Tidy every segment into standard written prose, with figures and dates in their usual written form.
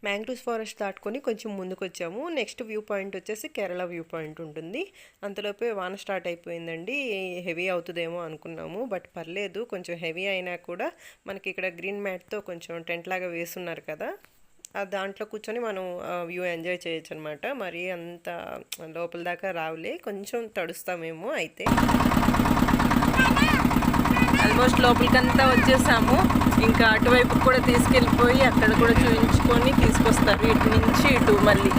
Mangroves forest దాటుకొని కొంచెం ముందుకు వచ్చాము. నెక్స్ట్ వ్యూ పాయింట్ వచ్చేసి కేరళ వ్యూ పాయింట్ ఉంటుంది. అంతలోపే వాన స్టార్ట్ అయిపోయిందండి. హెవీ అవుతుందేమో అనుకున్నాము, బట్ పర్లేదు. కొంచెం హెవీ అయినా కూడా మనకి ఇక్కడ గ్రీన్ మ్యాట్తో కొంచెం టెంట్ లాగా వేస్తున్నారు కదా, దాంట్లో కూర్చొని మనం వ్యూ ఎంజాయ్ చేయొచ్చు అనమాట. మరి అంత లోపల దాకా రావులే, కొంచెం తడుస్తామేమో. అయితే ఆల్మోస్ట్ లోపలికంతా వచ్చేసాము. ఇంకా అటువైపు కూడా తీసుకెళ్ళిపోయి అక్కడ కూడా చూపించుకొని తీసుకొస్తారు. ఇటు నుంచి ఇటు మళ్ళీ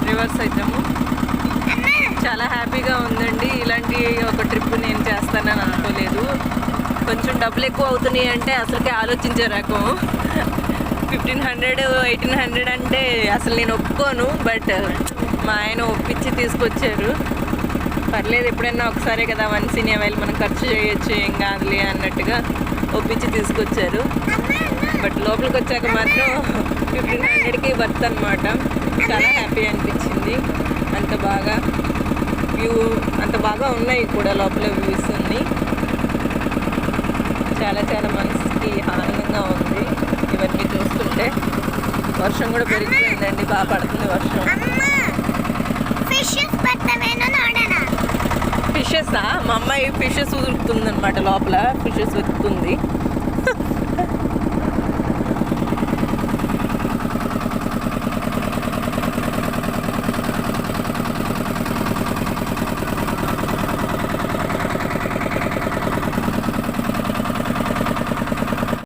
రివర్స్ అవుతాము. చాలా హ్యాపీగా ఉందండి. ఇలాంటి ఒక ట్రిప్ నేను చేస్తానని అనుకోలేదు. కొంచెం డబ్బులు ఎక్కువ అవుతున్నాయి అంటే అసలుకే ఆలోచించే రకం. 1500 1800 అంటే అసలు నేను ఒప్పుకోను, బట్ మా ఆయన ఒప్పించి తీసుకొచ్చారు. పర్లేదు, ఎప్పుడైనా ఒకసారే కదా వన్స్ ఇన్ ఏ వైల్ మనం ఖర్చు చేయొచ్చు, ఏం కాదులే అన్నట్టుగా ఒప్పించి తీసుకొచ్చారు. బట్ లోపలికి వచ్చాక మాత్రం 1500కి వర్త్ అనమాట. చాలా హ్యాపీ అనిపించింది. అంత బాగా ఉన్నాయి కూడా లోపల వ్యూస్ అన్నీ. చాలా చాలా మనసుకి ఆనందంగా ఉంది ఇవన్నీ చూస్తుంటే. వర్షం కూడా పెరిగిపోయిందండి, బాగా పడుతుంది వర్షం. ఫిషెసా? మా అమ్మాయి ఫిషెస్ ఉదురుతుంది అనమాట, లోపల ఫిషెస్ వెతుకుతుంది.